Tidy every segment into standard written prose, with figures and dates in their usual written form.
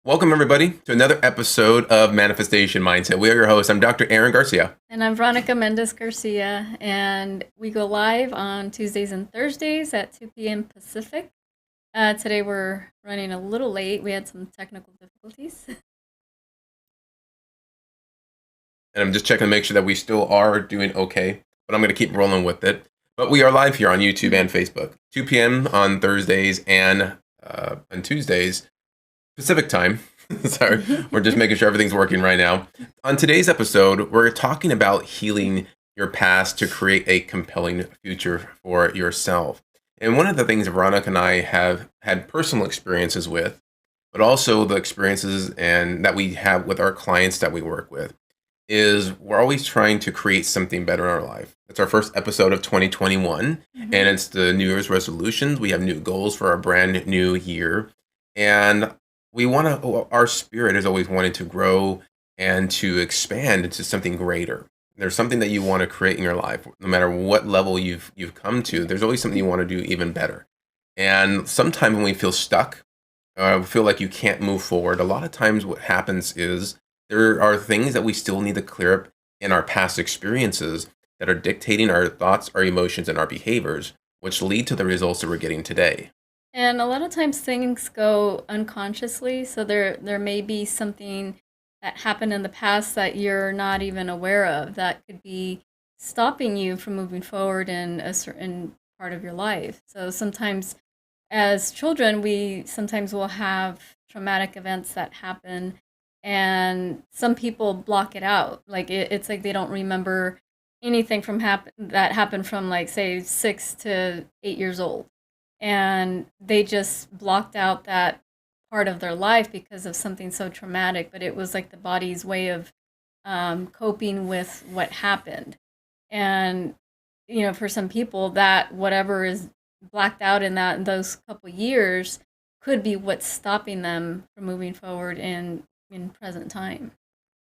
Welcome, everybody, to another episode of Manifestation Mindset. We are your hosts. I'm Dr. Aaron Garcia. And I'm Veronica Mendez Garcia, and we go live on Tuesdays and Thursdays at 2 p.m. Pacific. Today we're running a little late. We had some technical difficulties. And I'm just checking to make sure that we still are doing okay, but I'm going to keep rolling with it. But we are live here on YouTube and Facebook, 2 p.m. on Thursdays and on Tuesdays, Pacific time. Sorry, we're just making sure everything's working right now. On today's episode, we're talking about healing your past to create a compelling future for yourself. And one of the things Veronica and I have had personal experiences with, but also the experiences and that we have with our clients that we work with, is we're always trying to create something better in our life. It's our first episode of 2021, and it's the New Year's resolutions. We have new goals for our brand new year. And our spirit is always wanting to grow and to expand into something greater. There's something that you want to create in your life, no matter what level you've come to. There's always something you want to do even better. And sometimes when we feel stuck, feel like you can't move forward, a lot of times what happens is there are things that we still need to clear up in our past experiences that are dictating our thoughts, our emotions, and our behaviors, which lead to the results that we're getting today. And a lot of times things go unconsciously, so there may be something that happened in the past that you're not even aware of that could be stopping you from moving forward in a certain part of your life. So sometimes as children, we sometimes will have traumatic events that happen, and some people block it out. Like it's like they don't remember anything from that happened from, like, say 6 to 8 years old, and they just blocked out that part of their life because of something so traumatic. But it was like the body's way of coping with what happened. And for some people, that whatever is blacked out in those couple years could be what's stopping them from moving forward in present time.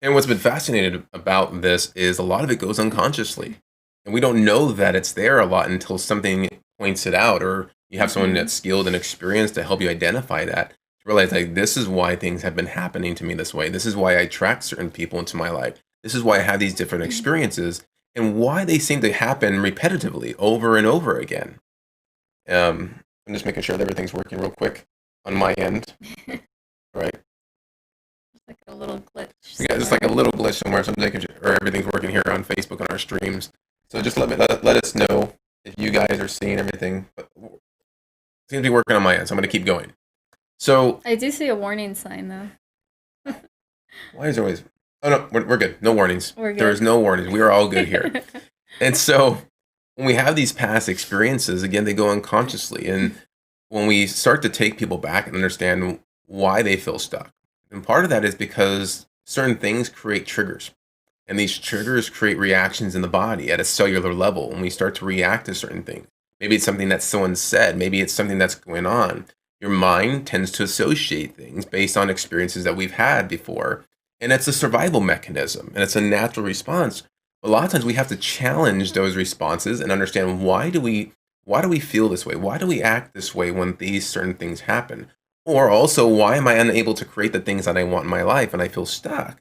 And what's been fascinating about this is a lot of it goes unconsciously. And we don't know that it's there a lot until something points it out, or you have someone that's skilled and experienced to help you identify that. To realize, like, this is why things have been happening to me this way. This is why I attract certain people into my life. This is why I have these different experiences and why they seem to happen repetitively over and over again. I'm just making sure that everything's working real quick on my end. Right. Like a little glitch. Yeah, just like a little glitch somewhere. So I'm making sure everything's working here on Facebook on our streams. So just let us know if you guys are seeing everything. But it seems to be working on my end, so I'm going to keep going. So I do see a warning sign, though. Why is there always? Oh no, we're good. No warnings. We're good. There's no warnings. We are all good here. And so when we have these past experiences, again, they go unconsciously. And when we start to take people back and understand why they feel stuck, and part of that is because certain things create triggers. And these triggers create reactions in the body at a cellular level. When we start to react to certain things, maybe it's something that someone said, maybe it's something that's going on. Your mind tends to associate things based on experiences that we've had before. And it's a survival mechanism, and it's a natural response. A lot of times we have to challenge those responses and understand, why do we feel this way? Why do we act this way when these certain things happen? Or also, why am I unable to create the things that I want in my life and I feel stuck?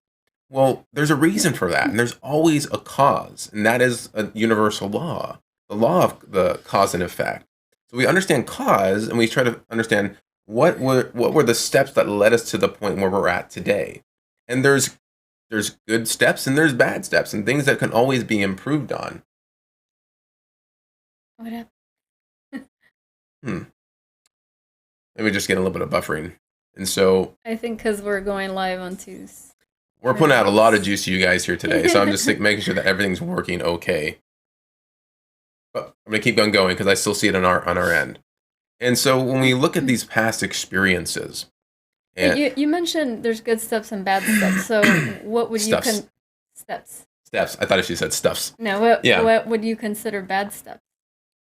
Well, there's a reason for that, and there's always a cause, and that is a universal law, the law of the cause and effect. So we understand cause, and we try to understand what were the steps that led us to the point where we're at today. And there's good steps and there's bad steps and things that can always be improved on. What happened? Maybe just get a little bit of buffering. And so I think because we're going live on Tuesday. We're putting out a lot of juice to you guys here today. So I'm just making sure that everything's working okay. But I'm going to keep on going because I still see it on our end. And so when we look at these past experiences, and you mentioned there's good steps and bad steps. So what would you steps? Steps. I thought she said stuffs. No, what would you consider bad steps?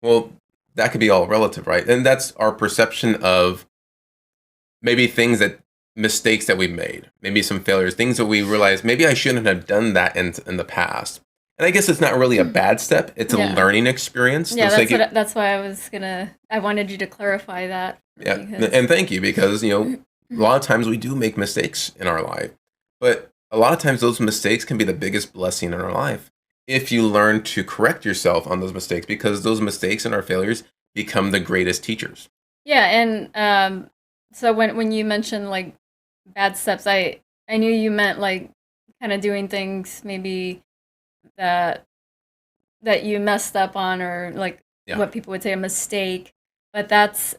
Well, that could be all relative, right? And that's our perception of maybe mistakes that we've made, maybe some failures, things that we realize maybe I shouldn't have done that in the past. And I guess it's not really a bad step. It's a learning experience. Yeah, that's why I wanted you to clarify that. Yeah, and thank you, because, A lot of times we do make mistakes in our life, but a lot of times those mistakes can be the biggest blessing in our life if you learn to correct yourself on those mistakes, because those mistakes and our failures become the greatest teachers. Yeah, and so when you mentioned like bad steps, I knew you meant like kind of doing things maybe that you messed up on, or like Yeah. what people would say a mistake. But that's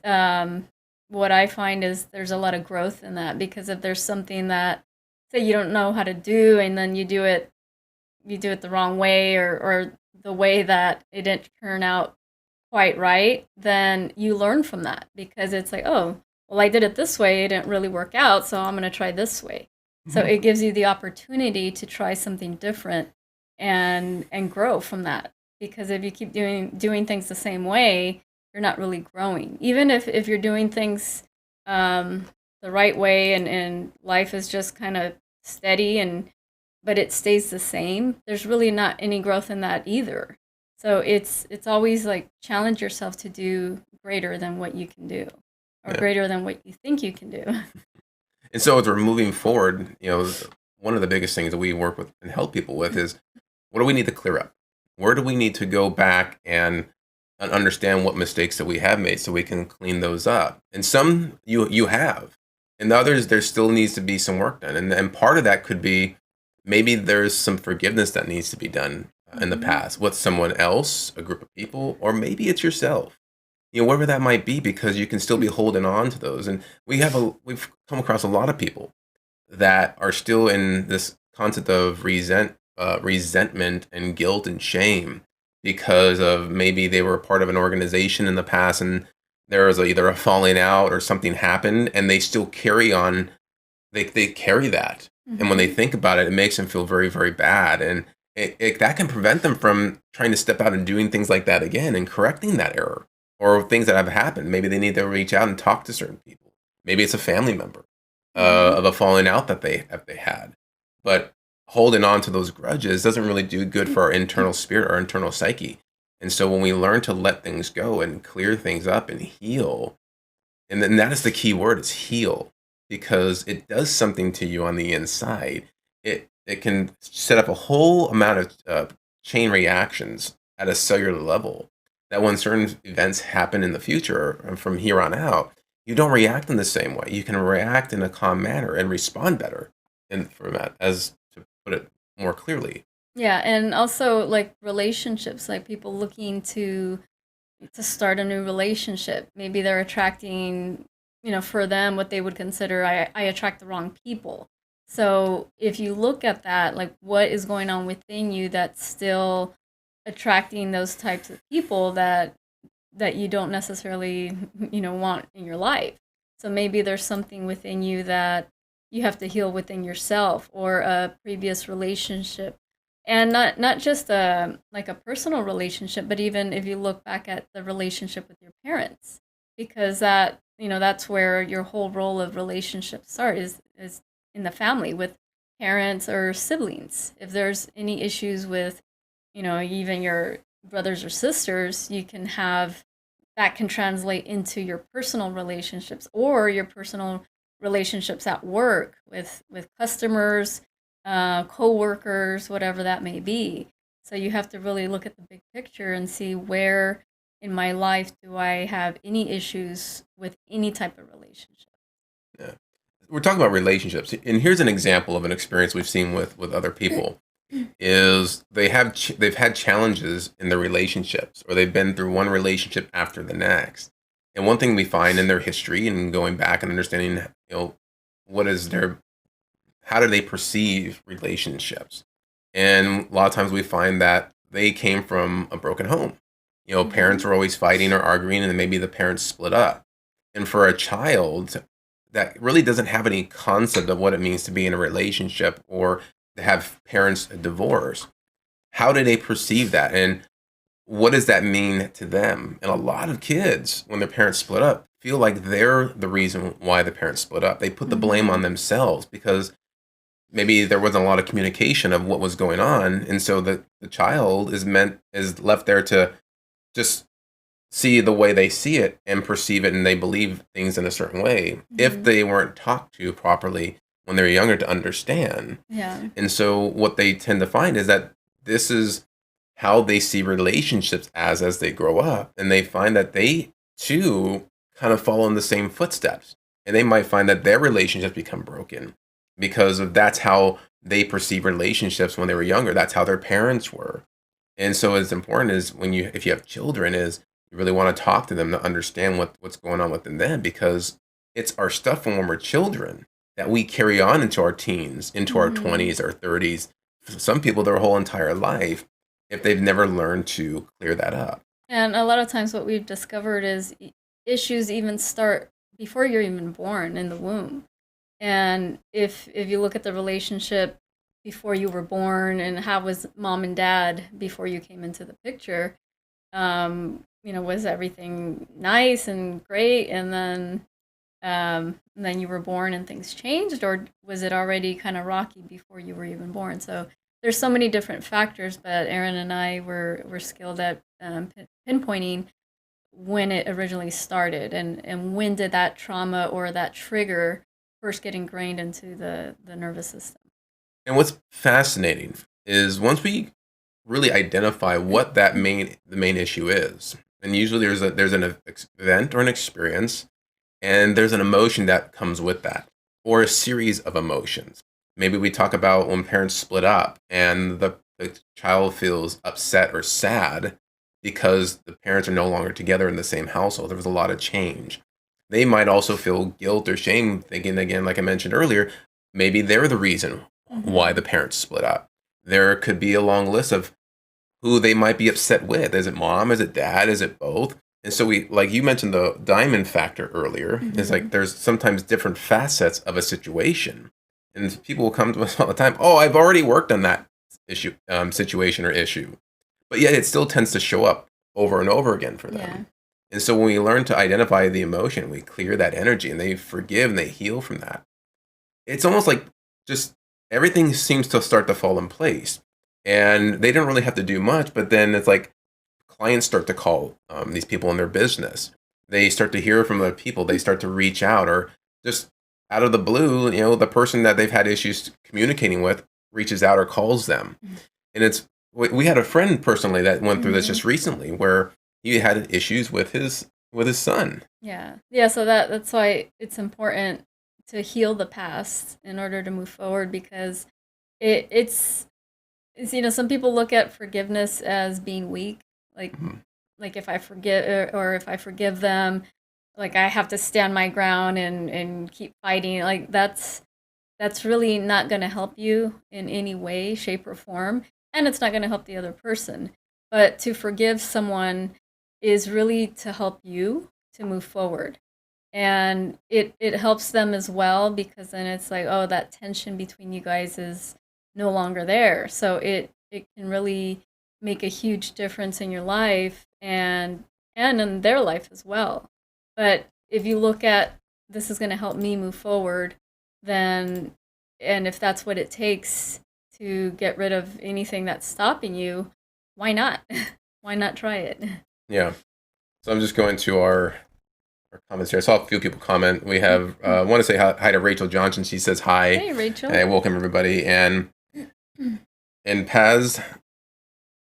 what I find is there's a lot of growth in that, because if there's something that say you don't know how to do, and then you do it the wrong way, or the way that it didn't turn out quite right, then you learn from that, because it's like, oh, well, I did it this way, it didn't really work out, so I'm going to try this way. So Mhm. it gives you the opportunity to try something different and grow from that. Because if you keep doing things the same way, you're not really growing. Even if you're doing things um, the right way, and life is just kind of steady, and but it stays the same, there's really not any growth in that either. So it's always like challenge yourself to do greater than what you can do, or Yeah. greater than what you think you can do. And so as we're moving forward, one of the biggest things that we work with and help people with is, what do we need to clear up? Where do we need to go back and understand what mistakes that we have made so we can clean those up? And some you have, and others there still needs to be some work done. And part of that could be maybe there's some forgiveness that needs to be done in the Mhm. past with someone else, a group of people, or maybe it's yourself. Whatever that might be, because you can still be holding on to those. And we've come across a lot of people that are still in this concept of resentment and guilt and shame, because of maybe they were part of an organization in the past and there was either a falling out or something happened, and they still carry on. They carry that, and when they Mhm. think about it, it makes them feel very, very bad, and that can prevent them from trying to step out and doing things like that again and correcting that error or things that have happened. Maybe they need to reach out and talk to certain people. Maybe it's a family member Mhm. of a falling out that they had, but holding on to those grudges doesn't really do good for our internal spirit, our internal psyche. And so when we learn to let things go and clear things up and heal, and then that is the key word, is heal, because it does something to you on the inside. It can set up a whole amount of chain reactions at a cellular level, that when certain events happen in the future from here on out, you don't react in the same way. You can react in a calm manner and respond better, and for that, as to put it more clearly. Yeah, and also like relationships, like people looking to start a new relationship. Maybe they're attracting, for them, what they would consider I attract the wrong people. So if you look at that, like what is going on within you that's still attracting those types of people that you don't necessarily, want in your life. So maybe there's something within you that you have to heal within yourself, or a previous relationship. And not just a like a personal relationship, but even if you look back at the relationship with your parents, because that's where your whole role of relationships start, is in the family with parents or siblings. If there's any issues with, even your brothers or sisters, you can have that can translate into your personal relationships, or your personal relationships at work with customers, co-workers, whatever that may be. So you have to really look at the big picture and see, where in my life do I have any issues with any type of relationship. Yeah. We're talking about relationships, and here's an example of an experience we've seen with other people. Is they've had challenges in their relationships, or they've been through one relationship after the next. And one thing we find in their history and going back and understanding, what is their how do they perceive relationships? And a lot of times we find that they came from a broken home. Parents Mhm. were always fighting or arguing, and then maybe the parents split up. And for a child that really doesn't have any concept of what it means to be in a relationship or to have parents divorce, how do they perceive that? And what does that mean to them? And a lot of kids, when their parents split up, feel like they're the reason why the parents split up. They put the blame on Mhm. themselves because maybe there wasn't a lot of communication of what was going on. And so the child is left there to just see the way they see it and perceive it, and they believe things in a certain way if Mhm. they weren't talked to properly when they were younger to understand. Yeah. And so what they tend to find is that this is how they see relationships as they grow up, and they find that they too kind of follow in the same footsteps, and they might find that their relationships become broken because of that's how they perceive relationships when they were younger. That's how their parents were. And so it's important is when you if you have children is you really want to talk to them to understand what's going on within them, because it's our stuff from when we're children that we carry on into our teens, into our Mhm. 20s or 30s. For some people their whole entire life if they've never learned to clear that up. And a lot of times what we've discovered is issues even start before you're even born in the womb. And if you look at the relationship before you were born and how was mom and dad before you came into the picture, was everything nice and great, and then you were born and things changed, or was it already kind of rocky before you were even born? So there's so many different factors, but Aaron and I were skilled at pinpointing when it originally started, and when did that trauma or that trigger first get ingrained into the nervous system. And what's fascinating is once we really identify what the main issue is, and usually there's an event or an experience, and there's an emotion that comes with that, or a series of emotions. Maybe we talk about when parents split up and the child feels upset or sad because the parents are no longer together in the same household. There was a lot of change. They might also feel guilt or shame, thinking again, like I mentioned earlier, maybe they're the reason why Hmm. the parents split up. There could be a long list of who they might be upset with. Is it mom? Is it dad? Is it both? And so we, like you mentioned the diamond factor earlier, is like Hmm. there's sometimes different facets of a situation. And people will come to us all the time, oh, I've already worked on that situation or issue. But yet it still tends to show up over and over again for Yeah. them. And so when we learn to identify the emotion, we clear that energy and they forgive and they heal from that. It's almost like just everything seems to start to fall in place. And they don't really have to do much, but then it's like clients start to call these people in their business. They start to hear from other people. They start to reach out, or just out of the blue, the person that they've had issues communicating with reaches out or calls them. And it's we had a friend personally that went through this Hmm. just recently, where he had issues with his son. Yeah. Yeah. So that's why it's important to heal the past in order to move forward, because it's some people look at forgiveness as being weak, like Mhm. if I forget, or if I forgive them, like I have to stand my ground and keep fighting. Like that's really not going to help you in any way, shape, or form, and it's not going to help the other person. But to forgive someone is really to help you to move forward, and it helps them as well, because then it's like, oh, that tension between you guys is no longer there, so it can really make a huge difference in your life, and in their life as well. But if you look at, this is going to help me move forward, then, and if that's what it takes to get rid of anything that's stopping you, why not? Why not try it? Yeah. So I'm just going to our comments here. I saw a few people comment. We have want to say hi to Rachel Johnson. She says hi. Hey, Rachel. Hey, welcome everybody. And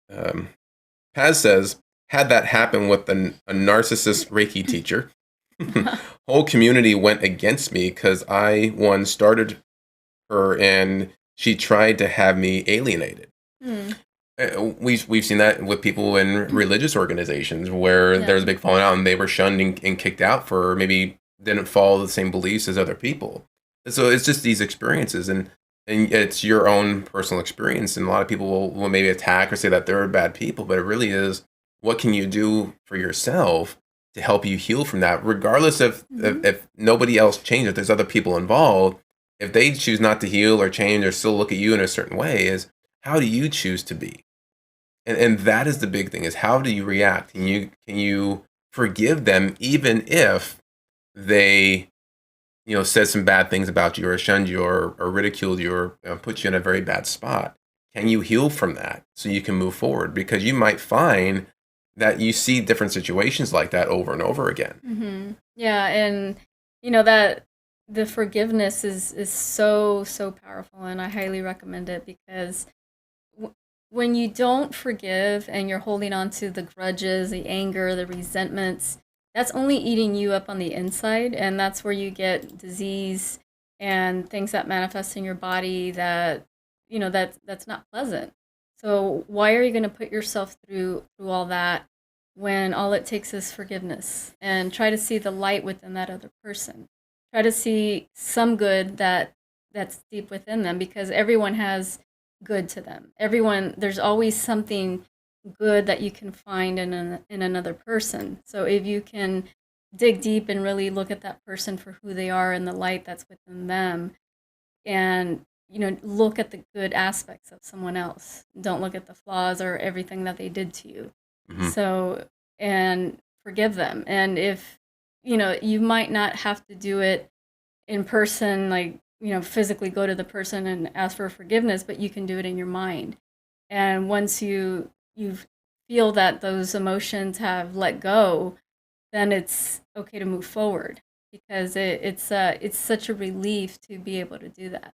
um, Paz says had that happen with a narcissist Reiki teacher, whole community went against me because I one started her and she tried to have me alienated. Hmm. We've seen that with people in religious organizations where Yeah. there's a big falling out and they were shunned and kicked out for maybe didn't follow the same beliefs as other people. And so it's just these experiences, and it's your own personal experience. And a lot of people will maybe attack or say that they're bad people, but it really is what can you do for yourself to help you heal from that, regardless Hmm. if nobody else changes, if there's other people involved, if they choose not to heal or change or still look at you in a certain way, is how do you choose to be? And that is the big thing is how do you react? Can you forgive them even if they said some bad things about you or shunned you or ridiculed you or put you in a very bad spot? Can you heal from that so you can move forward? Because you might find that you see different situations like that over and over again. Yeah, and that the forgiveness is so powerful, and I highly recommend it because when you don't forgive and you're holding on to the grudges, the anger, the resentments, that's only eating you up on the inside, and that's where you get disease and things that manifest in your body that that's not pleasant. So why are you going to put yourself through all that when all it takes is forgiveness? And try to see the light within that other person. Try to see some good that's deep within them, because everyone has good to them. Everyone, there's always something good that you can find in another person. So if you can dig deep and really look at that person for who they are and the light that's within them, and look at the good aspects of someone else. Don't look at the flaws or everything that they did to you. Hmm. So, and forgive them. And if you might not have to do it in person, like physically go to the person and ask for forgiveness, but you can do it in your mind. And once you feel that those emotions have let go, then it's okay to move forward, because it's such a relief to be able to do that.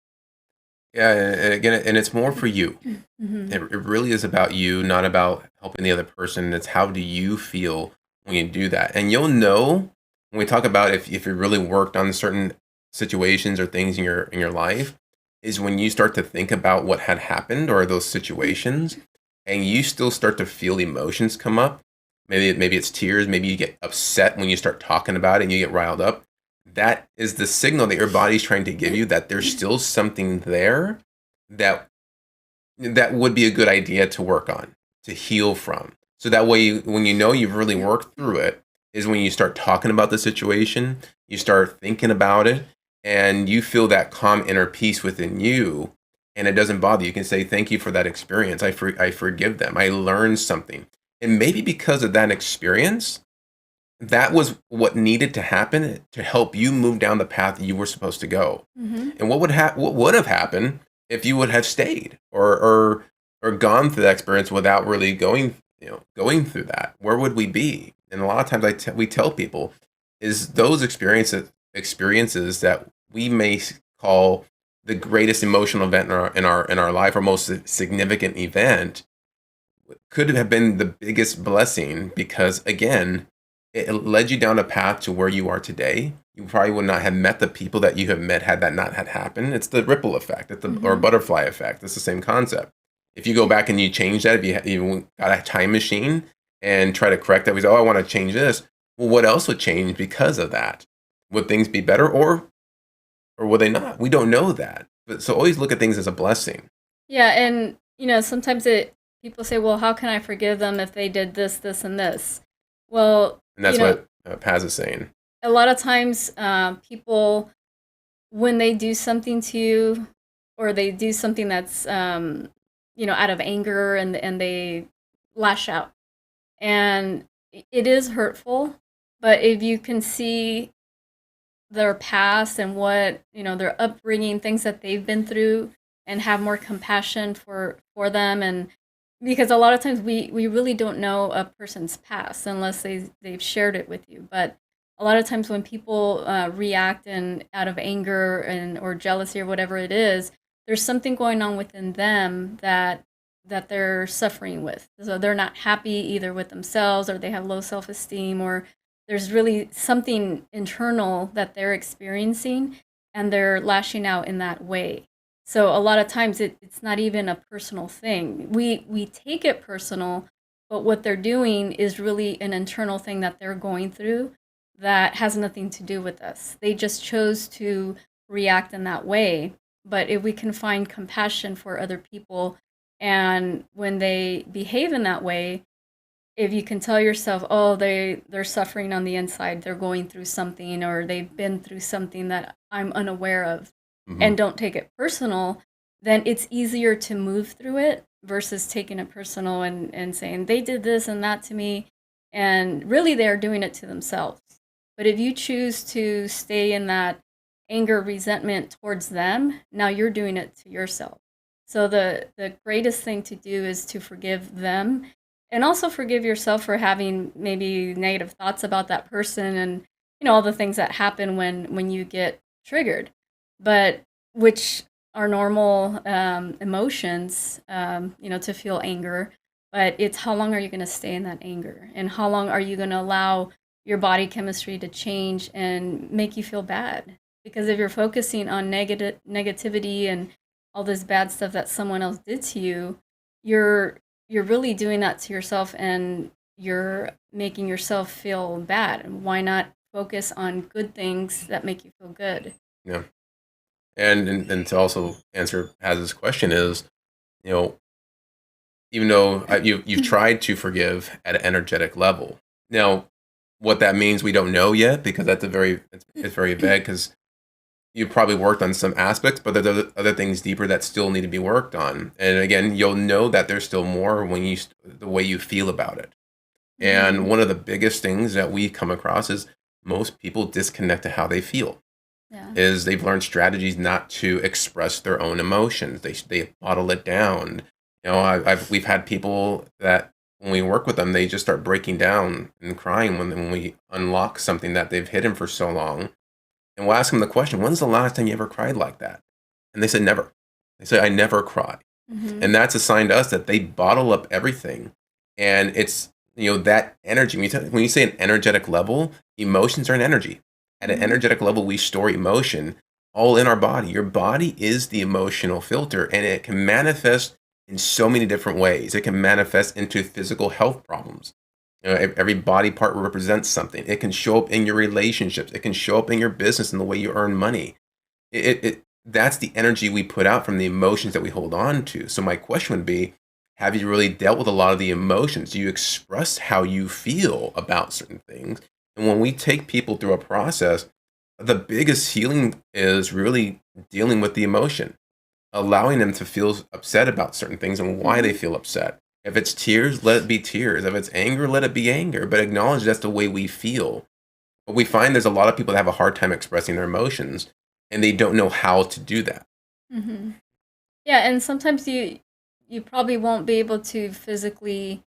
Yeah, and again, and it's more for you. Hmm. It really is about you, not about helping the other person. It's how do you feel when you do that. And you'll know when we talk about if you really worked on certain situations or things in your life, is when you start to think about what had happened or those situations, and you still start to feel emotions come up. Maybe it's tears, maybe you get upset when you start talking about it and you get riled up. That is the signal that your body's trying to give you that there's still something there that would be a good idea to work on, to heal from. So that way, when you know you've really worked through it, is when you start talking about the situation, you start thinking about it, and you feel that calm inner peace within you, and it doesn't bother you. You can say, "Thank you for that experience. I forgive them. I learned something." And maybe because of that experience, that was what needed to happen to help you move down the path you were supposed to go. Hmm. And what would have happened if you would have stayed or gone through that experience without really going through that? Where would we be? And a lot of times we tell people is those experiences that we may call the greatest emotional event in our life, or most significant event, could have been the biggest blessing, because again, it led you down a path to where you are today. You probably would not have met the people that you have met had that not had happened. It's the ripple effect, or Hmm. butterfly effect. It's the same concept. If you go back and you change that, if you got a time machine and try to correct that, we say, "Oh, I want to change this." Well, what else would change because of that? Would things be better, or would they not? We don't know that. But so always look at things as a blessing, Yeah, and sometimes it people say, "Well, how can I forgive them if they did this, this, and this?" Well, and that's what Paz is saying. a lot of times, people, when they do something to you, or they do something that's out of anger, and they lash out, and it is hurtful. But if you can see their past and what their upbringing, things that they've been through, and have more compassion for them, and because a lot of times we really don't know a person's past unless they've shared it with you. But a lot of times when people react and out of anger and or jealousy or whatever it is, there's something going on within them that they're suffering with. So they're not happy either with themselves, or they have low self-esteem, or there's really something internal that they're experiencing, and they're lashing out in that way. So a lot of times it's not even a personal thing. We take it personal, but what they're doing is really an internal thing that they're going through that has nothing to do with us. They just chose to react in that way. But if we can find compassion for other people, and when they behave in that way, if you can tell yourself, oh, they're suffering on the inside, they're going through something, or they've been through something that I'm unaware of, Hmm. and don't take it personal, then it's easier to move through it versus taking it personal, and saying they did this and that to me, and really they're doing it to themselves. But if you choose to stay in that anger, resentment towards them, now you're doing it to yourself. So the greatest thing to do is to forgive them, And also forgive yourself for having maybe negative thoughts about that person, and all the things that happen when you get triggered, but which are normal emotions, to feel anger. But it's how long are you going to stay in that anger, and how long are you going to allow your body chemistry to change and make you feel bad? Because if you're focusing on negativity and all this bad stuff that someone else did to you, you're you're really doing that to yourself, and you're making yourself feel bad. Why not focus on good things that make you feel good? Yeah. And to also answer Haz's question is, you know, even though you've tried to forgive at an energetic level. Now, what that means we don't know yet, because it's very vague, because you've probably worked on some aspects, but there's other things deeper that still need to be worked on. And again, you'll know that there's still more when the way you feel about it. And Mhm. one of the biggest things that we come across is most people disconnect to how they feel. Yeah. Is they've learned strategies not to express their own emotions. They bottle it down. We've had people that when we work with them, they just start breaking down and crying when we unlock something that they've hidden for so long. And we'll ask them the question, "When's the last time you ever cried like that?" And they said, "Never." They say, "I never cry." Mhm. And that's a sign to us that they bottle up everything. And it's, that energy. When you say an energetic level, emotions are an energy. At an Mhm. energetic level, we store emotion all in our body. Your body is the emotional filter, and it can manifest in so many different ways. It can manifest into physical health problems. Every body part represents something. It can show up in your relationships. It can show up in your business and the way you earn money. That's the energy we put out from the emotions that we hold on to. So my question would be, have you really dealt with a lot of the emotions? Do you express how you feel about certain things? And when we take people through a process, the biggest healing is really dealing with the emotion, allowing them to feel upset about certain things and why they Mhm. feel upset. If it's tears, let it be tears. If it's anger, let it be anger, but acknowledge that's the way we feel. But we find there's a lot of people that have a hard time expressing their emotions, and they don't know how to do that. Mhm. Yeah, and sometimes you probably won't be able to physically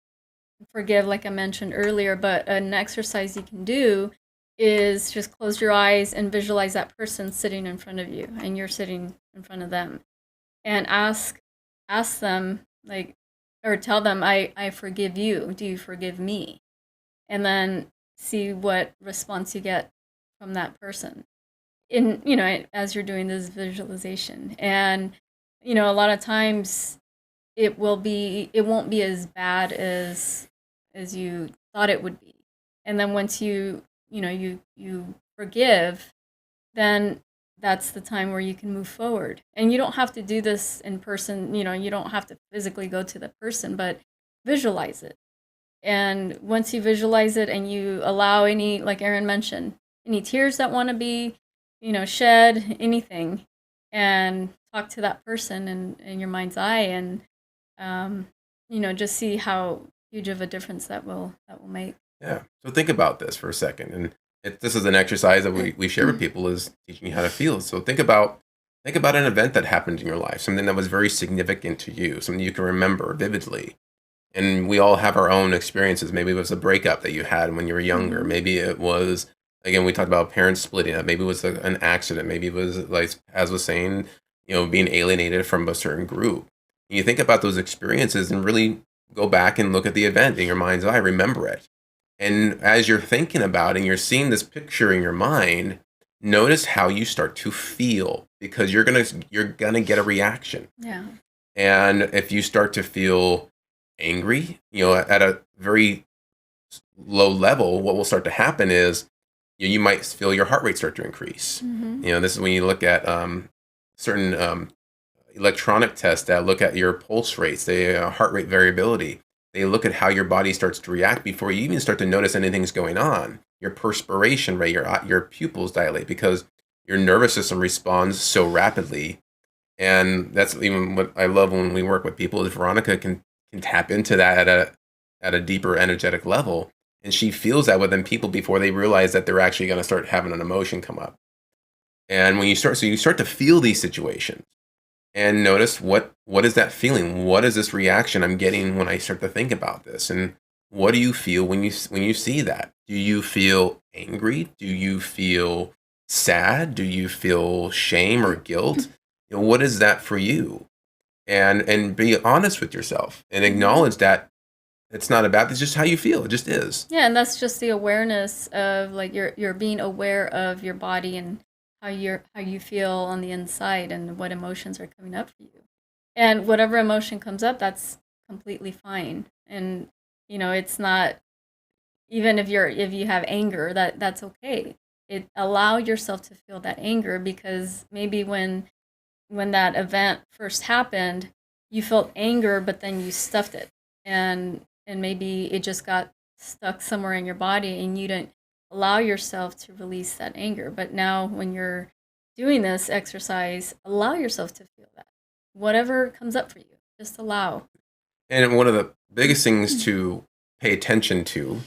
forgive, like I mentioned earlier, but an exercise you can do is just close your eyes and visualize that person sitting in front of you, and you're sitting in front of them, and ask them, like, or tell them, I forgive you. Do you forgive me? And then see what response you get from that person. In as you're doing this visualization, and a lot of times it won't be as bad as you thought it would be. And then once you forgive, then that's the time where you can move forward. And you don't have to do this in person, you don't have to physically go to the person, but visualize it. And once you visualize it and you allow any, like Aaron mentioned, any tears that want to be, shed, anything, and talk to that person in your mind's eye, and um, just see how huge of a difference that will make. Yeah. So think about this for a second, and this is an exercise that we share with people is teaching you how to feel. So think about an event that happened in your life, something that was very significant to you, something you can remember vividly. And we all have our own experiences. Maybe it was a breakup that you had when you were younger. Hmm. Maybe it was, again, we talked about parents splitting up. Maybe it was an accident. Maybe it was, like as was saying, being alienated from a certain group. And you think about those experiences and really go back and look at the event in your mind's eye, remember it. And as you're thinking about it and you're seeing this picture in your mind, notice how you start to feel, because you're gonna get a reaction. Yeah. And if you start to feel angry, at a very low level, what will start to happen is you might feel your heart rate start to increase. Hmm. This is when you look at certain electronic tests that look at your pulse rates, the heart rate variability. They look at how your body starts to react before you even start to notice anything's going on. Your perspiration rate, your pupils dilate because your nervous system responds so rapidly. And that's even what I love when we work with people is Veronica can tap into that at a deeper energetic level, and she feels that within people before they realize that they're actually going to start having an emotion come up. And when you start to feel these situations, and notice what is that feeling? What is this reaction I'm getting when I start to think about this? And what do you feel when you see that? Do you feel angry? Do you feel sad? Do you feel shame or guilt? What is that for you? And be honest with yourself and Mhm. acknowledge that it's not about it's just how you feel. It just is. Yeah, and that's just the awareness of like you're being aware of your body and how you feel on the inside and what emotions are coming up for you. And whatever emotion comes up, that's completely fine. And it's not, even if you have anger, that's okay. Allow yourself to feel that anger, because maybe when that event first happened, you felt anger, but then you stuffed it, and maybe it just got stuck somewhere in your body, and you didn't allow yourself to release that anger. But now, when you're doing this exercise, allow yourself to feel that. Whatever comes up for you, just allow. And one of the biggest things to pay attention to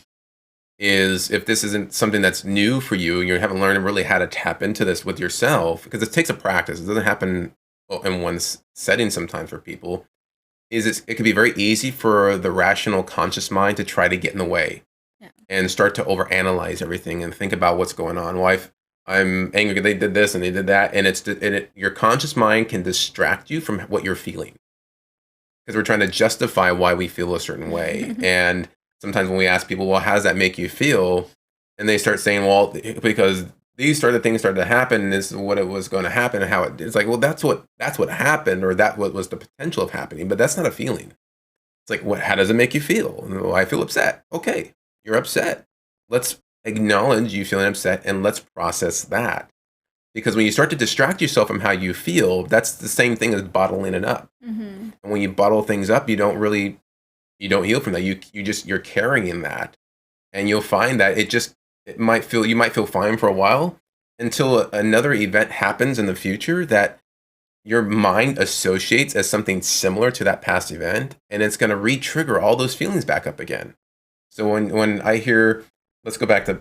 is if this isn't something that's new for you, you haven't learned really how to tap into this with yourself, because it takes a practice. It doesn't happen in one setting sometimes for people. It can be very easy for the rational conscious mind to try to get in the way Yeah. and start to overanalyze everything and think about what's going on. Well, I'm angry, they did this and they did that, and your conscious mind can distract you from what you're feeling, because we're trying to justify why we feel a certain way. And sometimes when we ask people, well, how does that make you feel? And they start saying, well, because these things started to happen, and this is what it was going to happen, and it's like, well, that's what happened, or that what was the potential of happening, but that's not a feeling. It's like, how does it make you feel? And, well, I feel upset. Okay, you're upset. Let's acknowledge you feeling upset and let's process that. Because when you start to distract yourself from how you feel, that's the same thing as bottling it up. Hmm. And when you bottle things up, you don't heal from that. You're carrying that, and you'll find that you might feel fine for a while until another event happens in the future that your mind associates as something similar to that past event, and it's going to re-trigger all those feelings back up again. So when I hear, let's go back to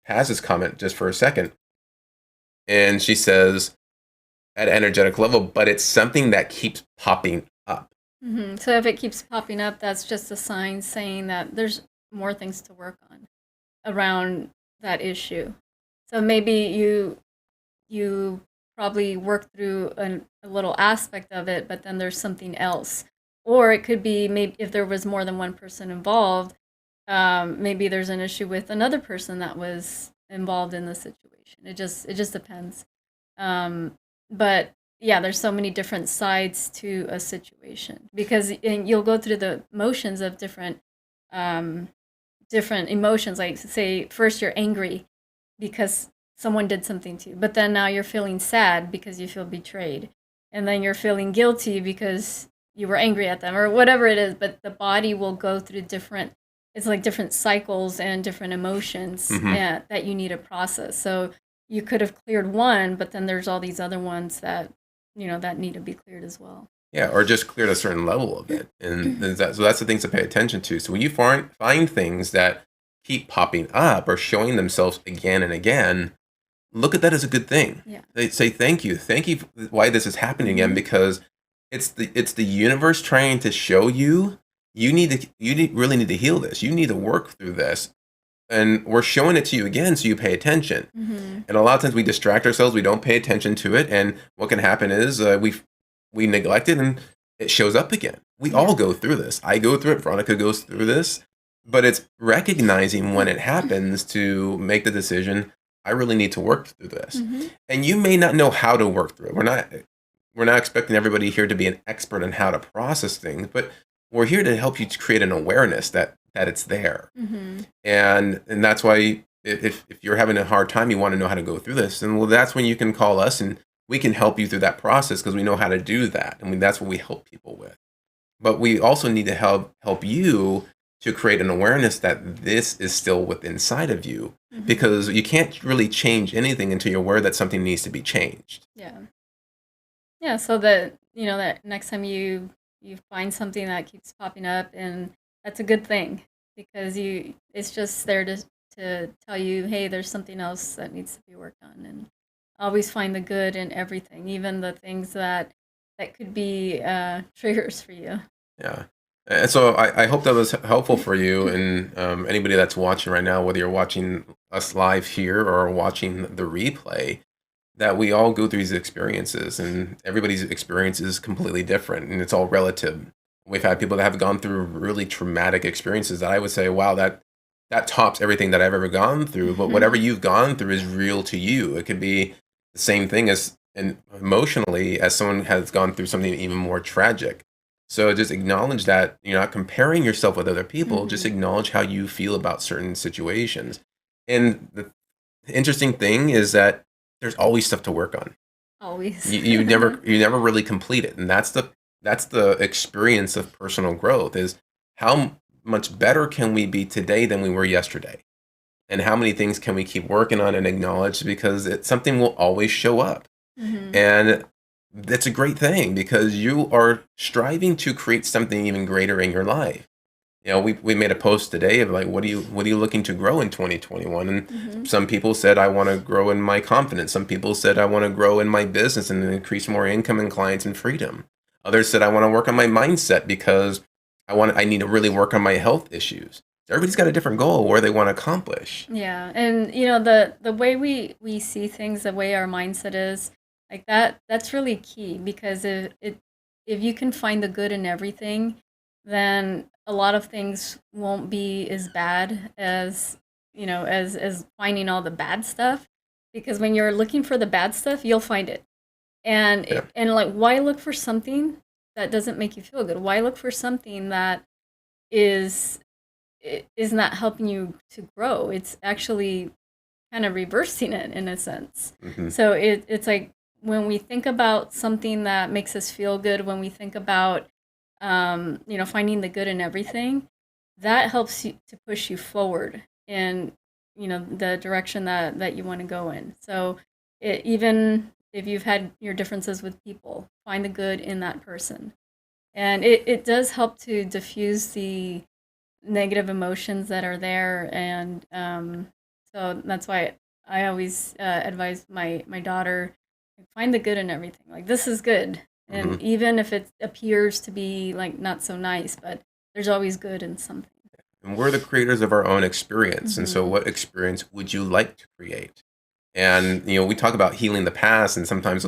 Paz's comment just for a second, and she says at an energetic level, but it's something that keeps popping up. So if it keeps popping up, that's just a sign saying that there's more things to work on around that issue. So maybe you probably work through a little aspect of it, but then there's something else. Or it could be, maybe if there was more than one person involved, maybe there's an issue with another person that was involved in the situation. It just depends. Um, but yeah, there's so many different sides to a situation, because you'll go through the motions of um, different emotions. Like, say first you're angry because someone did something to you, but then now you're feeling sad because you feel betrayed, and then you're feeling guilty because you were angry at them, or whatever it is. But the body will go through different, it's like different cycles and different emotions Hmm. that you need to process. So you could have cleared one, but then there's all these other ones that that need to be cleared as well. Yeah, or just cleared a certain level of it, and so that's the things to pay attention to. So when you find things that keep popping up or showing themselves again and again, look at that as a good thing. Yeah. They say thank you for why this is happening again, Hmm. because it's the universe trying to show you really need to heal this. You need to work through this, and we're showing it to you again, so you pay attention. Hmm. And a lot of times we distract ourselves, we don't pay attention to it, and what can happen is we neglect it, and it shows up again. We all Yeah. go through this. I go through it. Veronica goes through this, but it's recognizing when it happens to make the decision. I really need to work through this, Hmm. and you may not know how to work through it. We're not expecting everybody here to be an expert on how to process things, but we're here to help you to create an awareness that it's there. Hmm. And that's why if you're having a hard time, you want to know how to go through this, and well, that's when you can call us, and we can help you through that process, because we know how to do that. I mean, that's what we help people with. But we also need to help you to create an awareness that this is still within inside of you, Hmm. because you can't really change anything until you're aware that something needs to be changed. Yeah. Yeah, so that that next time you find something that keeps popping up, and that's a good thing, because you it's just there to tell you, hey, there's something else that needs to be worked on. And always find the good in everything, even the things that that could be triggers for you. Yeah. And so I hope that was helpful for you and anybody that's watching right now, whether you're watching us live here or watching the replay, that we all go through these experiences and everybody's experience is completely different and it's all relative. We've had people that have gone through really traumatic experiences that I would say, wow, that tops everything that I've ever gone through. But whatever you've gone through is real to you. It could be the same thing as and emotionally as someone has gone through something even more tragic. So just acknowledge that you're not comparing yourself with other people. Just Mhm. acknowledge how you feel about certain situations. And the interesting thing is that there's always stuff to work on. Always. You never really complete it, and that's the experience of personal growth is how much better can we be today than we were yesterday, and how many things can we keep working on and acknowledge because it's something will always show up, Mhm. and that's a great thing because you are striving to create something even greater in your life. We made a post today of like, what are you looking to grow in 2021? And Mhm. some people said I want to grow in my confidence. Some people said I want to grow in my business and increase more income and clients and freedom. Others said I want to work on my mindset because I need to really work on my health issues. So everybody's got a different goal where they want to accomplish. Yeah, and the way we see things, the way our mindset is, like that's really key because if you can find the good in everything, then a lot of things won't be as bad as as finding all the bad stuff. Because when you're looking for the bad stuff, you'll find it. Yeah. And like, why look for something that doesn't make you feel good? Why look for something that is is not helping you to grow? It's actually kind of reversing it in a sense. Hmm. So it's like when we think about something that makes us feel good, when we think about finding the good in everything, that helps you to push you forward in the direction that you want to go in. So even if you've had your differences with people, find the good in that person, and it does help to diffuse the negative emotions that are there. And so that's why I always advise my daughter, like, find the good in everything. Like, this is good, and Hmm. even if it appears to be like not so nice, but there's always good in something. And we're the creators of our own experience. And so, Hmm. what experience would you like to create? And we talk about healing the past, and sometimes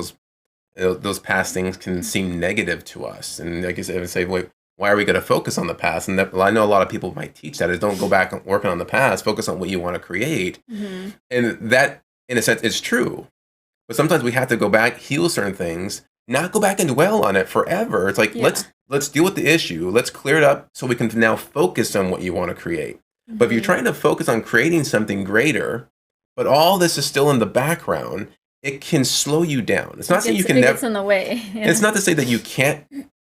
those past things can seem negative to us. And like I said, I would say, wait, why are we going to focus on the past? And that, well, I know a lot of people might teach that is don't go back and working on the past, focus on what you want to create. Hmm. And that, in a sense, is true. But sometimes we have to go back, heal certain things, not go back and dwell on it forever. It's like Yeah. let's deal with the issue, let's clear it up so we can now focus on what you want to create. But if you're Hmm. trying to focus on creating something greater, but all this is still in the background, it can slow you down. It's not saying you can It gets never. in the way. It's Yeah. not to say that you can't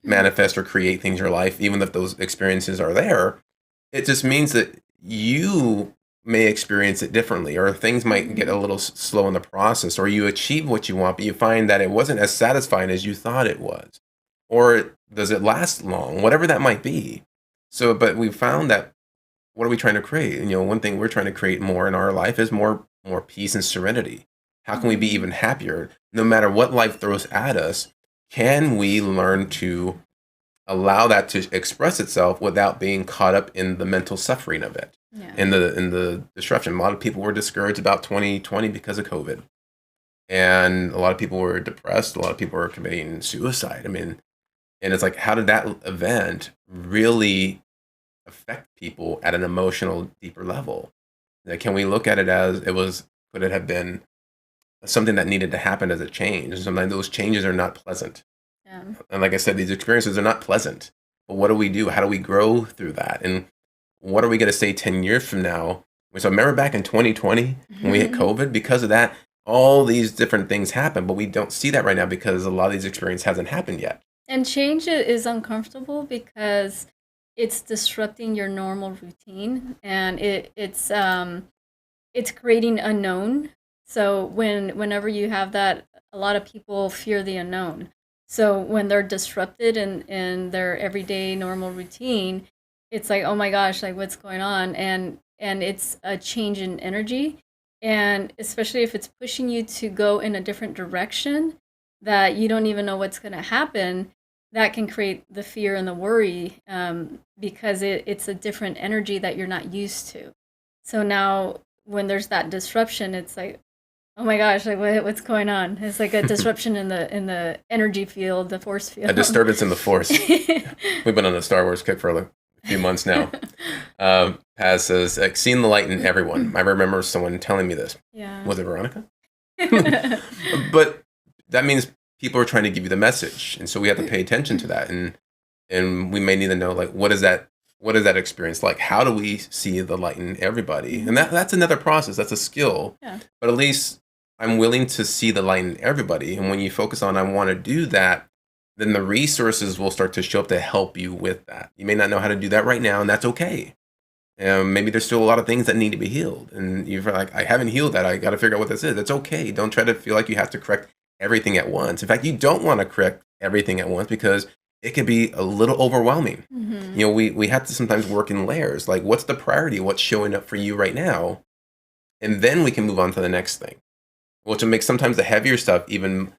manifest or create things in your life, even if those experiences are there. It just means that you may experience it differently, or things might get a Hmm. little slow in the process, or you achieve what you want, but you find that it wasn't as satisfying as you thought it was. Or does it last long? Whatever that might be. So, but we found that what are we trying to create? One thing we're trying to create more in our life is more peace and serenity. How can we be Hmm. even happier? No matter what life throws at us, can we learn to allow that to express itself without being caught up in the mental suffering of it Yeah. and the disruption? A lot of people were discouraged about 2020 because of COVID. And a lot of people were depressed. A lot of people were committing suicide. I mean, and it's like, how did that event really affect people at an emotional, deeper level? Like, can we look at it as could it have been something that needed to happen as a change? And sometimes those changes are not pleasant. Yeah. And like I said, these experiences are not pleasant. But what do we do? How do we grow through that? And what are we going to say 10 years from now? So remember back in 2020 when we hit COVID, because of that, all these different things happen, but we don't see that right now because a lot of these experience hasn't happened yet. And change is uncomfortable because it's disrupting your normal routine, and it's creating unknown. So whenever you have that, a lot of people fear the unknown. So when they're disrupted in their everyday normal routine, it's like, oh my gosh, like, what's going on? And it's a change in energy, and especially if it's pushing you to go in a different direction, that you don't even know what's going to happen, that can create the fear and the worry, because it's a different energy that you're not used to. So now when there's that disruption, it's like, oh my gosh, like what's going on? It's like a disruption in the energy field, the force field. A disturbance in the force. We've been on a Star Wars kick for a few months now. Paz says, like, seeing the light in everyone. I remember someone telling me this. Yeah. Was it Veronica? But that means people are trying to give you the message, and so we have to pay attention to that, and we may need to know, like, what is that experience like? How do we see the light in everybody? And that's another process. That's a skill. Yeah. But at least I'm willing to see the light in everybody. And when you focus on I want to do that, then the resources will start to show up to help you with that. You may not know how to do that right now, and that's okay. Maybe there's still a lot of things that need to be healed, and you're like, I haven't healed that. I got to figure out what this is. It's okay. Don't try to feel like you have to correct everything at once. In fact, you don't want to correct everything at once because it can be a little overwhelming. Mm-hmm. You know, we have to sometimes work in layers. Like, what's the priority? What's showing up for you right now? And then we can move on to the next thing, which will make sometimes the heavier stuff even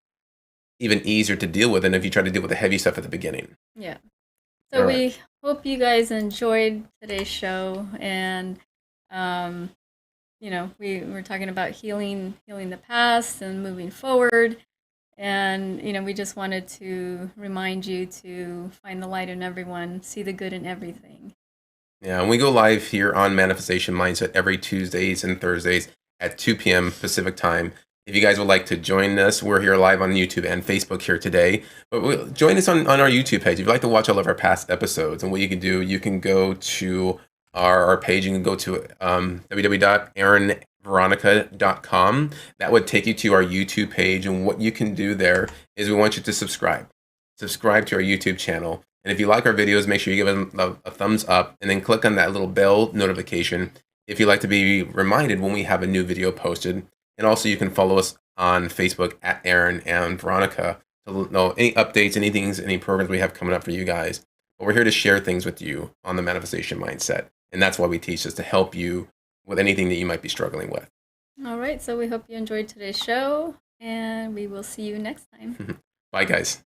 easier to deal with than if you try to deal with the heavy stuff at the beginning. Yeah. So All we right. hope you guys enjoyed today's show, and we're talking about healing the past and moving forward. And we just wanted to remind you to find the light in everyone, see the good in everything. Yeah, and we go live here on Manifestation Mindset every Tuesdays and Thursdays at 2 p.m. Pacific time. If you guys would like to join us, we're here live on YouTube and Facebook here today. But join us on our YouTube page. If you'd like to watch all of our past episodes, and what you can do, you can go to our page. You can go to www.aaronveronica.com. That would take you to our YouTube page. And what you can do there is we want you to subscribe. Subscribe to our YouTube channel. And if you like our videos, make sure you give them a thumbs up, and then click on that little bell notification if you'd like to be reminded when we have a new video posted. And also you can follow us on Facebook at Aaron and Veronica to know any updates, any programs we have coming up for you guys. But we're here to share things with you on the manifestation mindset. And that's why we teach, is to help you with anything that you might be struggling with. All right. So we hope you enjoyed today's show, and we will see you next time. Bye, guys.